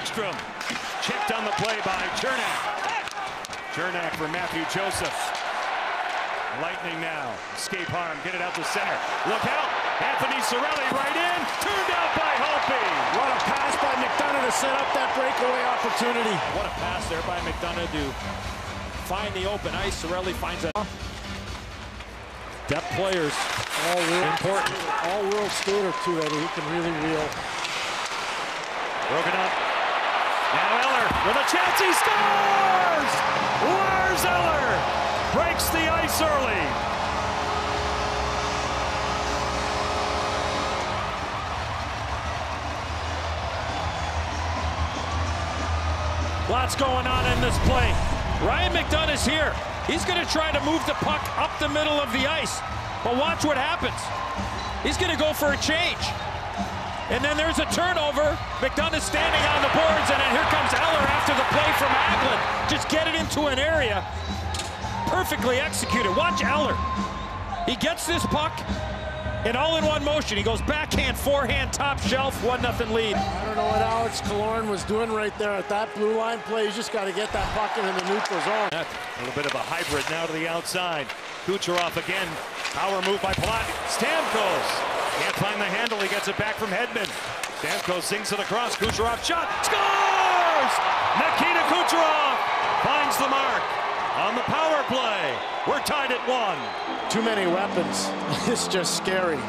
Backstrom. Checked on the play by Cernak. Cernak for Matthew Joseph. Lightning now. Escape harm. Get it out to center. Look out. Anthony Cirelli right in. Turned out by Holtby. What a pass by McDonough to set up that breakaway opportunity. What a pass there by McDonough to find the open ice. Cirelli finds a depth players. Important. All-world skater too, Eddie. He can really reel. Broken up. Now Eller with a chance. He scores! Lars Eller breaks the ice early. Lots going on in this play. Ryan McDonough is here. He's going to try to move the puck up the middle of the ice. But watch what happens. He's going to go for a change. And then there's a turnover. McDonough standing on the boards, and then here comes Eller after the play from Hagelin. Just get it into an area. Perfectly executed. Watch Eller. He gets this puck in all-in-one motion. He goes backhand, forehand, top shelf, 1-0 lead. I don't know what Alex Killorn was doing right there at that blue line play. He's just got to get that puck into the neutral zone. A little bit of a hybrid now to the outside. Kucherov again. Power move by Palat. Stamkos. Can't find the handle. He gets it back from Hedman. Stamkos sings it across. Kucherov shot. Scores! Nikita Kucherov finds the mark on the power play. We're tied at 1. Too many weapons. It's just scary.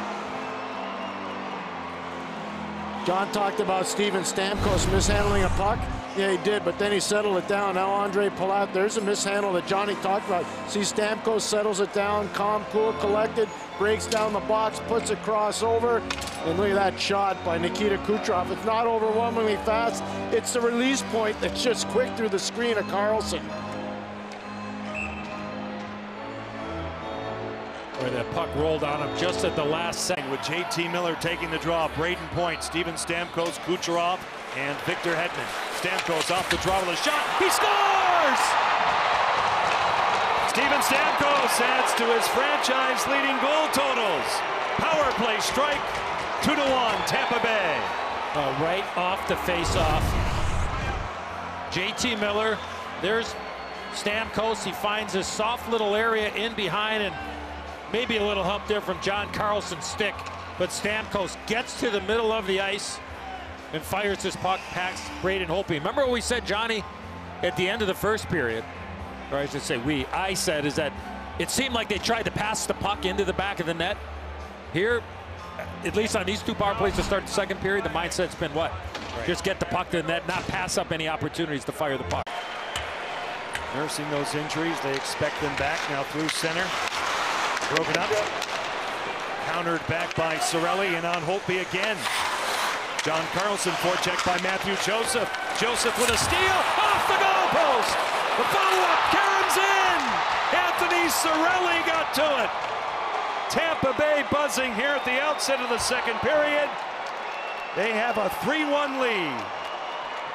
John talked about Steven Stamkos mishandling a puck. Yeah, he did, but then he settled it down. Now Andre Palat, there's a mishandle that Johnny talked about. See, Stamkos settles it down, calm, cool, collected, breaks down the box, puts it crossover, and look at that shot by Nikita Kucherov. It's not overwhelmingly fast. It's the release point that's just quick through the screen of Karlsson. Where the puck rolled on him just at the last second. With JT Miller taking the draw, Braden Point, Steven Stamkos, Kucherov, and Victor Hedman. Stamkos off the draw with a shot. He scores! Steven Stamkos adds to his franchise-leading goal totals. Power play strike, 2-1, Tampa Bay. Right off the face-off. JT Miller, there's Stamkos. He finds a soft little area in behind, and maybe a little hump there from John Karlsson's stick. But Stamkos gets to the middle of the ice and fires his puck past Braden Holtby. Remember what we said, Johnny, at the end of the first period? Or I should say I said is that it seemed like they tried to pass the puck into the back of the net. Here, at least on these two power plays to start the second period, the mindset's been what? Right. Just get the puck to the net, not pass up any opportunities to fire the puck. Nursing those injuries, they expect them back now through center. Broken up. Countered back by Cirelli and on Holtby again. John Karlsson forechecked by Matthew Joseph. Joseph with a steal off the goalpost. The follow-up, Karen's in. Anthony Cirelli got to it. Tampa Bay buzzing here at the outset of the second period. They have a 3-1 lead.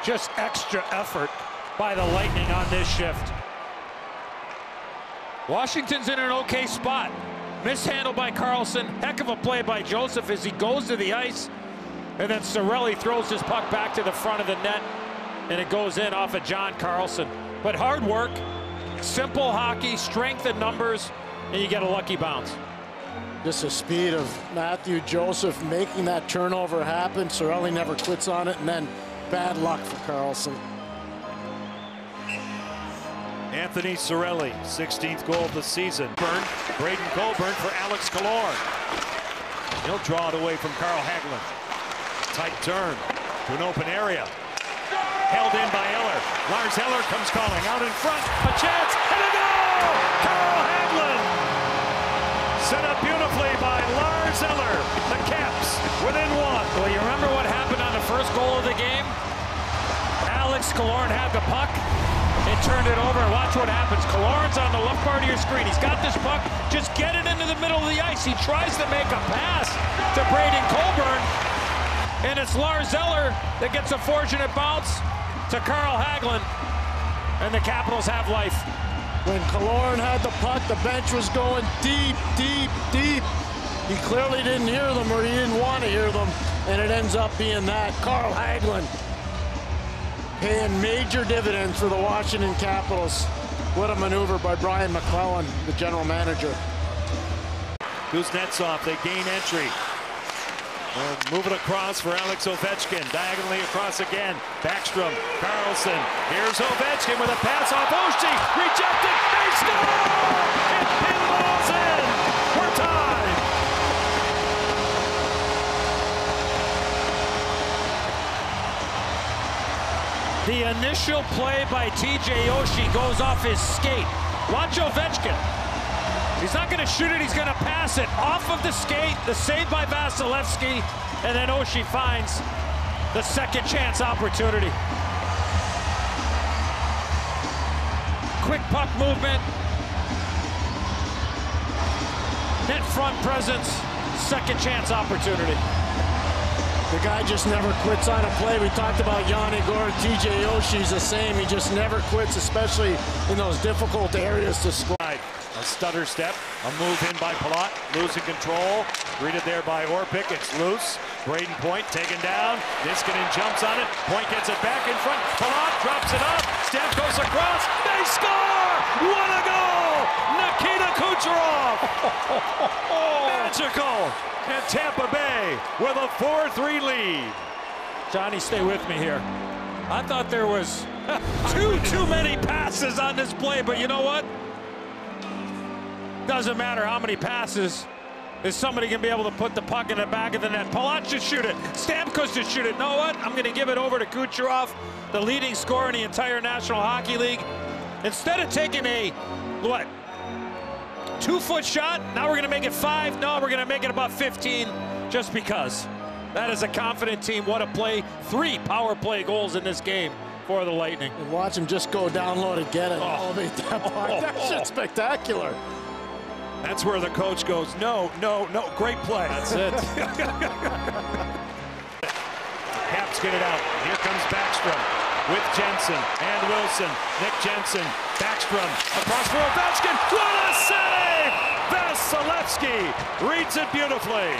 Just extra effort by the Lightning on this shift. Washington's in an okay spot. Mishandled by Karlsson. Heck of a play by Joseph as he goes to the ice. And then Cirelli throws his puck back to the front of the net. And it goes in off of John Karlsson. But hard work, simple hockey, strength in numbers, and you get a lucky bounce. Just the speed of Matthew Joseph making that turnover happen. Cirelli never quits on it, and then bad luck for Karlsson. Anthony Cirelli, 16th goal of the season. Braden Colburn for Alex Killorn. He'll draw it away from Carl Hagelin. Tight turn to an open area. Held in by Eller. Lars Eller comes calling out in front. A chance and a goal! Carl Hagelin! Set up beautifully by Lars Eller. The Caps within 1. Well, you remember what happened on the first goal of the game? Alex Killorn had the puck. It turned it over. Watch what happens. Killorn's on the left part of your screen. He's got this puck. Just get it into the middle of the ice. He tries to make a pass to Braden Colburn. And it's Lars Eller that gets a fortunate bounce to Carl Hagelin. And the Capitals have life. When Killorn had the puck, the bench was going deep, deep, deep. He clearly didn't hear them, or he didn't want to hear them. And it ends up being that. Carl Hagelin. paying major dividends for the Washington Capitals. What a maneuver by Brian McClellan, the general manager. Kuznetsov, they gain entry. They'll move it across for Alex Ovechkin. Diagonally across again. Backstrom, Carlson. Here's Ovechkin with a pass off Oshie. Rejected. They score! It pinballs in. We're tied. The initial play by TJ Oshie goes off his skate. Watch Ovechkin. He's not going to shoot it, he's going to pass it off of the skate. The save by Vasilevsky, and then Oshie finds the second chance opportunity. Quick puck movement. Net front presence, second chance opportunity. The guy just never quits on a play. We talked about Yanni Gourde, TJ Oshie's the same. He just never quits, especially in those difficult areas to score. A stutter step, a move in by Palat, losing control, greeted there by Orpik, it's loose. Braden Point taken down, Niskanen jumps on it, Point gets it back in front, Palat drops it up, Stamkos across, they score! What a goal! Nikita Kucherov! Magical! And Tampa Bay with a 4-3 lead. Johnny, stay with me here. I thought there was too many passes on this play, but you know what? Doesn't matter how many passes. Is somebody going to be able to put the puck in the back of the net? Palat should shoot it. Stamkos should shoot it. You know what? I'm going to give it over to Kucherov, the leading scorer in the entire National Hockey League. Instead of taking a, 2-foot shot, now we're going to make it 5. No, we're going to make it about 15 just because. That is a confident team. What a play. 3 power play goals in this game for the Lightning. And watch him just go down low to get it. Elevate that puck. That shit's spectacular. That's where the coach goes, no, great play. That's it. Caps get it out. Here comes Backstrom with Jensen and Wilson. Nick Jensen, Backstrom across for Ovechkin. What a save! Vasilevsky reads it beautifully.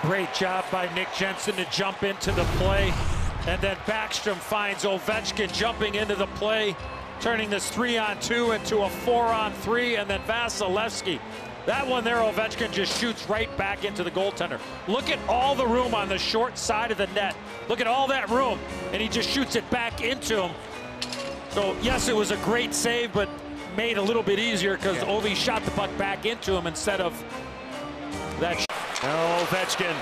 Great job by Nick Jensen to jump into the play. And then Backstrom finds Ovechkin jumping into the play, turning this 3-on-2 into a 4-on-3, and then Vasilevsky. That one there, Ovechkin just shoots right back into the goaltender. Look at all the room on the short side of the net. Look at all that room, and he just shoots it back into him. So, yes, it was a great save, but made a little bit easier because Ovi shot the puck back into him instead of that. Now Ovechkin.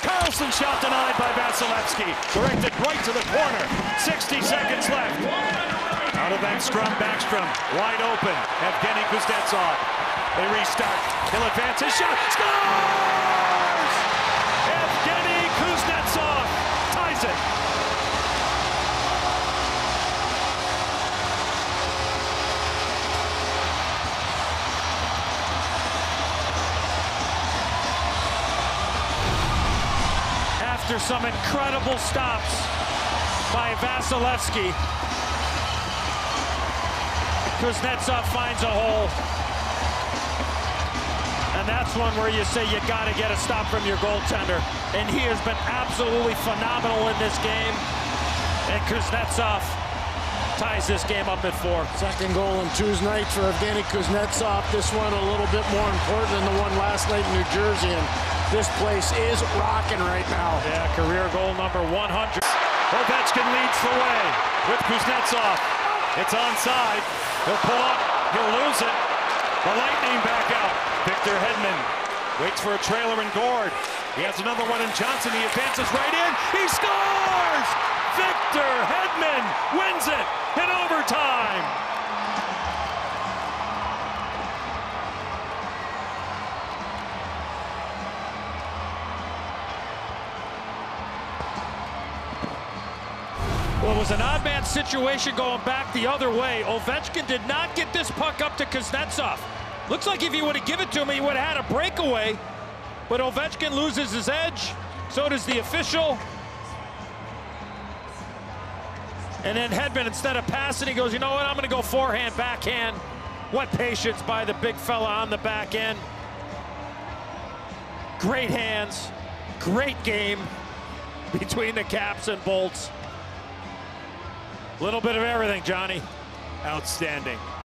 Carlson shot denied by Vasilevsky. Directed right to the corner. 60 seconds left. Out of that scrum, Backstrom, wide open. Evgeny Kuznetsov. They restart. He'll advance his shot. Scores! Evgeny Kuznetsov ties it. After some incredible stops by Vasilevsky, Kuznetsov finds a hole. And that's one where you say you got to get a stop from your goaltender. And he has been absolutely phenomenal in this game. And Kuznetsov ties this game up at 4. Second goal in Tuesday night for Evgeny Kuznetsov. This one a little bit more important than the one last night in New Jersey. And this place is rocking right now. Yeah, career goal number 100. Ovechkin leads the way with Kuznetsov. It's onside. He'll pull up. He'll lose it. The Lightning back out. Victor Hedman waits for a trailer in Gourde. He has another one in Johnson. He advances right in. He scores! Victor Hedman wins it in overtime. Well, it was an odd man situation going back the other way. Ovechkin did not get this puck up to Kuznetsov. Looks like if he would have given it to him, he would have had a breakaway. But Ovechkin loses his edge. So does the official. And then Hedman, instead of passing, he goes, you know what, I'm going to go forehand, backhand. What patience by the big fella on the back end. Great hands, great game between the Caps and Bolts. Little bit of everything, Johnny. Outstanding.